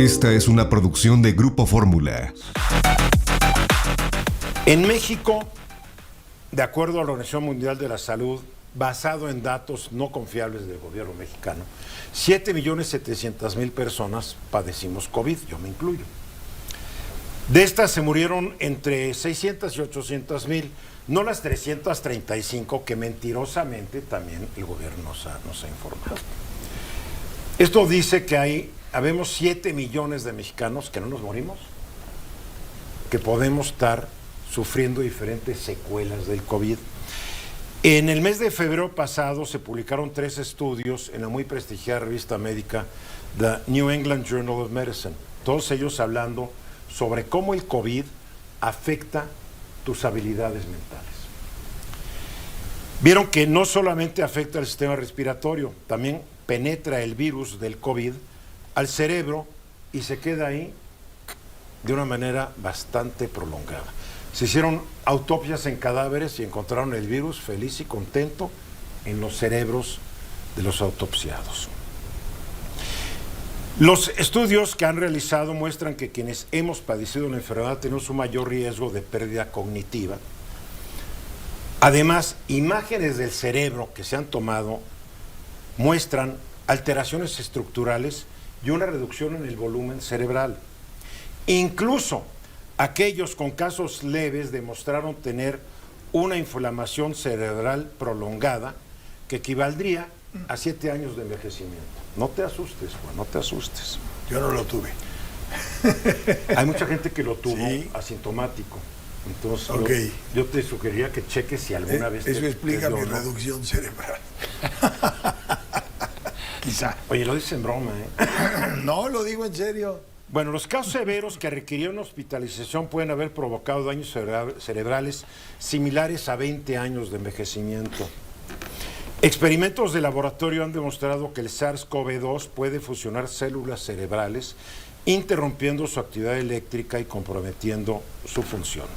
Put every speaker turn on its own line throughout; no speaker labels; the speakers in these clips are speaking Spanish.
Esta es una producción de Grupo Fórmula.
En México, de acuerdo a la Organización Mundial de la Salud, basado en datos no confiables del gobierno mexicano, 7.700.000 personas padecimos COVID, yo me incluyo. De estas se murieron entre 600 y 800.000, no las 335 que mentirosamente también el gobierno nos ha informado. Esto dice que habemos 7 millones de mexicanos que no nos morimos, que podemos estar sufriendo diferentes secuelas del COVID. En el mes de febrero pasado se publicaron 3 estudios en la muy prestigiada revista médica The New England Journal of Medicine, todos ellos hablando sobre cómo el COVID afecta tus habilidades mentales. Vieron que no solamente afecta el sistema respiratorio, también penetra el virus del COVID al cerebro y se queda ahí de una manera bastante prolongada. Se hicieron autopsias en cadáveres y encontraron el virus feliz y contento en los cerebros de los autopsiados. Los estudios que han realizado muestran que quienes hemos padecido la enfermedad tenemos un mayor riesgo de pérdida cognitiva. Además, imágenes del cerebro que se han tomado muestran alteraciones estructurales y una reducción en el volumen cerebral. Incluso aquellos con casos leves demostraron tener una inflamación cerebral prolongada que equivaldría a 7 años de envejecimiento. No te asustes, Juan, no te asustes.
Yo no lo tuve.
Hay mucha gente que lo tuvo
Sí.
asintomático. Entonces,
Okay.
yo te sugeriría que cheques si alguna vez
Eso explica mi
¿no?
reducción cerebral. Quizá.
Oye, lo dices en broma, ¿eh?
No, lo digo en serio.
Bueno, los casos severos que requirieron hospitalización pueden haber provocado daños cerebrales similares a 20 años de envejecimiento. Experimentos de laboratorio han demostrado que el SARS-CoV-2 puede fusionar células cerebrales, interrumpiendo su actividad eléctrica y comprometiendo su función.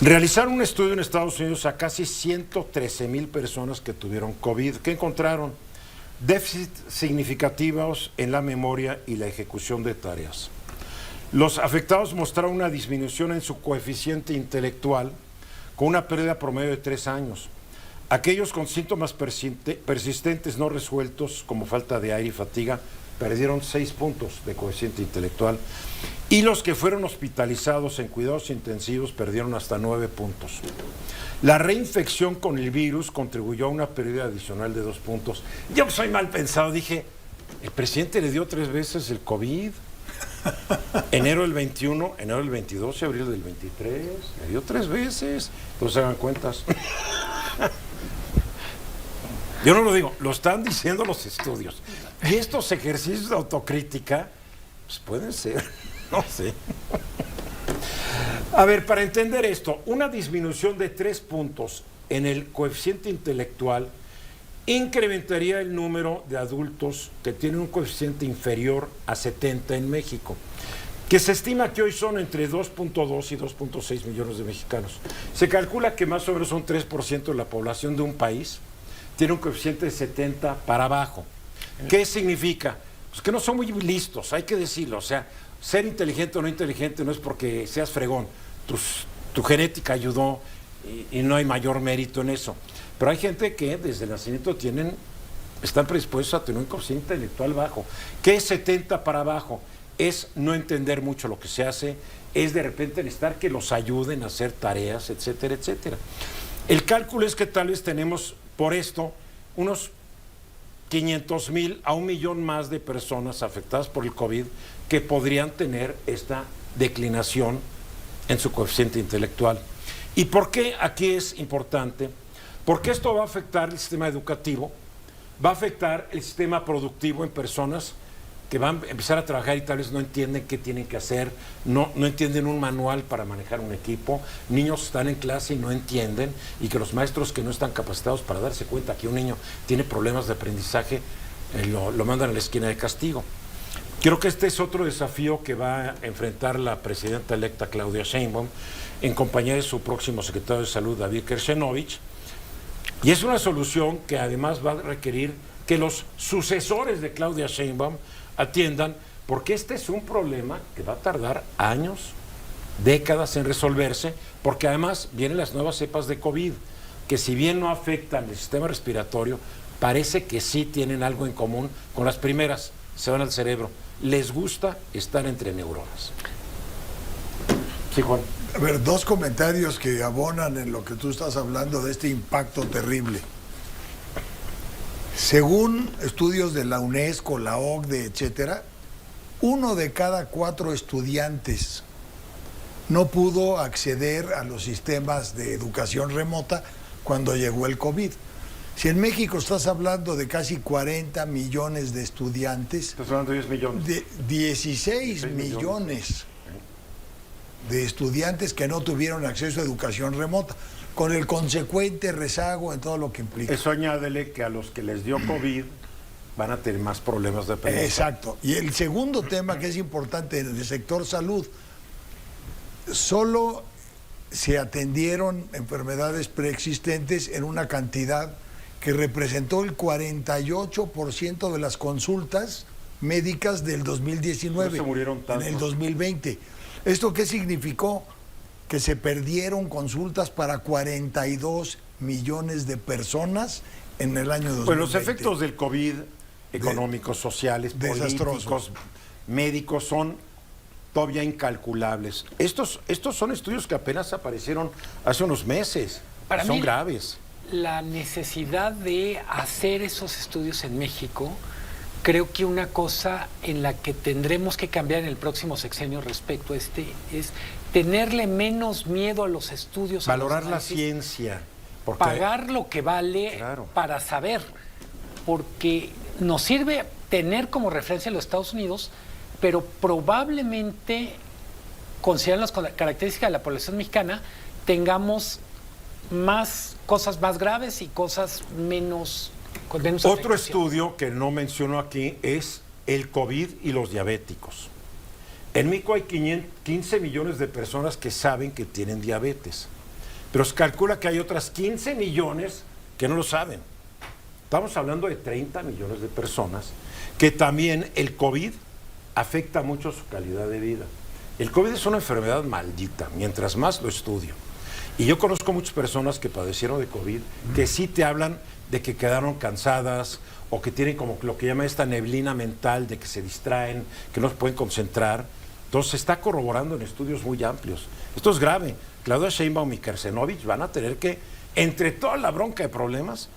Realizaron un estudio en Estados Unidos a casi 113,000 personas que tuvieron COVID. ¿Qué encontraron? Déficits significativos en la memoria y la ejecución de tareas. Los afectados mostraron una disminución en su coeficiente intelectual con una pérdida promedio de 3 años. Aquellos con síntomas persistentes no resueltos, como falta de aire y fatiga, perdieron 6 puntos de coeficiente intelectual. Y los que fueron hospitalizados en cuidados intensivos perdieron hasta 9 puntos. La reinfección con el virus contribuyó a una pérdida adicional de 2 puntos. Yo soy mal pensado, dije, el presidente le dio 3 veces el COVID. Enero del 21, enero del 22 y abril del 23. Le dio 3 veces. Entonces hagan cuentas. Yo no lo digo, lo están diciendo los estudios. Y estos ejercicios de autocrítica, pues pueden ser, no sé. A ver, para entender esto, una disminución de 3 puntos en el coeficiente intelectual incrementaría el número de adultos que tienen un coeficiente inferior a 70 en México, que se estima que hoy son entre 2.2 y 2.6 millones de mexicanos. Se calcula que más o menos un 3% de la población de un país tiene un coeficiente de 70 para abajo. ¿Qué significa? Pues que no son muy listos, hay que decirlo. O sea, ser inteligente o no inteligente no es porque seas fregón. Tu genética ayudó y no hay mayor mérito en eso. Pero hay gente que desde el nacimiento están predispuestos a tener un coeficiente intelectual bajo. ¿Qué es 70 para abajo? Es no entender mucho lo que se hace, es de repente necesitar que los ayuden a hacer tareas, etcétera, etcétera. El cálculo es que tal vez tenemos por esto unos 500,000 a 1 millón más de personas afectadas por el COVID que podrían tener esta declinación en su coeficiente intelectual. ¿Y por qué aquí es importante? Porque esto va a afectar el sistema educativo, va a afectar el sistema productivo en personas que van a empezar a trabajar y tal vez no entienden qué tienen que hacer, no entienden un manual para manejar un equipo, niños están en clase y no entienden, y que los maestros que no están capacitados para darse cuenta que un niño tiene problemas de aprendizaje, lo mandan a la esquina de castigo. Creo que este es otro desafío que va a enfrentar la presidenta electa Claudia Sheinbaum en compañía de su próximo secretario de Salud, David Kershenovich, y es una solución que además va a requerir que los sucesores de Claudia Sheinbaum atiendan porque este es un problema que va a tardar años, décadas en resolverse, porque además vienen las nuevas cepas de COVID, que si bien no afectan el sistema respiratorio, parece que sí tienen algo en común con las primeras, se van al cerebro. Les gusta estar entre neuronas. Sí, Juan.
A ver, dos comentarios que abonan en lo que tú estás hablando de este impacto terrible. Según estudios de la UNESCO, la OCDE, etcétera, 1 de cada 4 estudiantes no pudo acceder a los sistemas de educación remota cuando llegó el COVID. Si en México estás hablando de casi 40 millones de estudiantes,
Estás hablando de 10 millones.
de 16 millones de estudiantes que no tuvieron acceso a educación remota, con el consecuente rezago en todo lo que implica.
Eso añádele que a los que les dio COVID van a tener más problemas de aprendizaje.
Exacto. Y el segundo tema que es importante en el sector salud, solo se atendieron enfermedades preexistentes en una cantidad que representó el 48% de las consultas médicas del 2019.
No se murieron tantos.
En el 2020. ¿Esto qué significó? Que se perdieron consultas para 42 millones de personas en el año 2020.
Pues los efectos del COVID, económicos, sociales,
desastrosos.
políticos, médicos, son todavía incalculables. Estos son estudios que apenas aparecieron hace unos meses.
Para
son
mí,
graves.
La necesidad de hacer esos estudios en México, creo que una cosa en la que tendremos que cambiar en el próximo sexenio respecto a este es tenerle menos miedo a los estudios,
Valorar
a los
la
análisis,
ciencia. Porque
pagar lo que vale
Claro.
para saber, porque nos sirve tener como referencia los Estados Unidos, pero probablemente, considerando las características de la población mexicana, tengamos más cosas más graves y cosas menos con menos
Otro
afectación.
estudio que no menciono aquí es el COVID y los diabéticos. En México hay 15 millones de personas que saben que tienen diabetes, pero se calcula que hay otras 15 millones que no lo saben. Estamos hablando de 30 millones de personas que también el COVID afecta mucho su calidad de vida. El COVID es una enfermedad maldita, mientras más lo estudio. Y yo conozco muchas personas que padecieron de COVID que sí te hablan de que quedaron cansadas o que tienen como lo que llama esta neblina mental, de que se distraen, que no se pueden concentrar. Entonces se está corroborando en estudios muy amplios. Esto es grave. Claudia Sheinbaum y Kersenovich van a tener que, entre toda la bronca de problemas,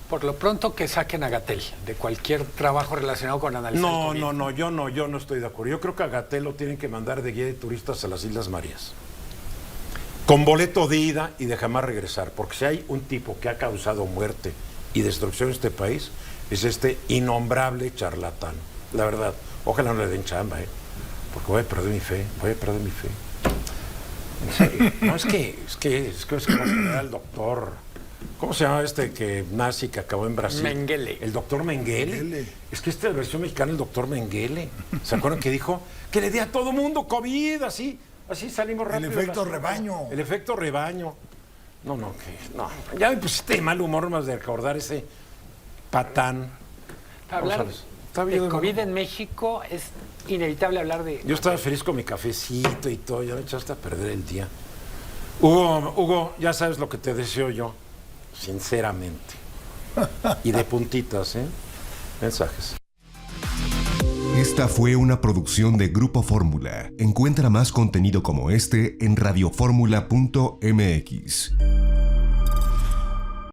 Por lo pronto que saquen a Gatell de cualquier trabajo relacionado con analizar el COVID.
yo no estoy de acuerdo. Yo creo que a Gatell lo tienen que mandar de guía de turistas a las Islas Marías, con boleto de ida y de jamás regresar, porque si hay un tipo que ha causado muerte y destrucción en este país, es este innombrable charlatán. La verdad, ojalá no le den chamba, porque voy a perder mi fe. En serio. No, es que era el doctor, ¿cómo se llama este que nazi que acabó en Brasil?
Mengele.
El doctor Mengele.
Mengele.
Es que esta es la versión mexicana, el doctor Mengele. ¿Se acuerdan que dijo que le dé a todo mundo COVID, así salimos rápido?
El efecto
de la-
rebaño.
El efecto rebaño. No, ya me pusiste de mal humor más de recordar ese patán.
Hablar
Vamos a ver. Está bien,
de
hermano.
COVID en México es inevitable hablar de...
Yo estaba feliz con mi cafecito y todo, ya me echaste a perder el día. Hugo, ya sabes lo que te deseo yo, sinceramente. Y de puntitas, mensajes.
Esta fue una producción de Grupo Fórmula. Encuentra más contenido como este en radioformula.mx.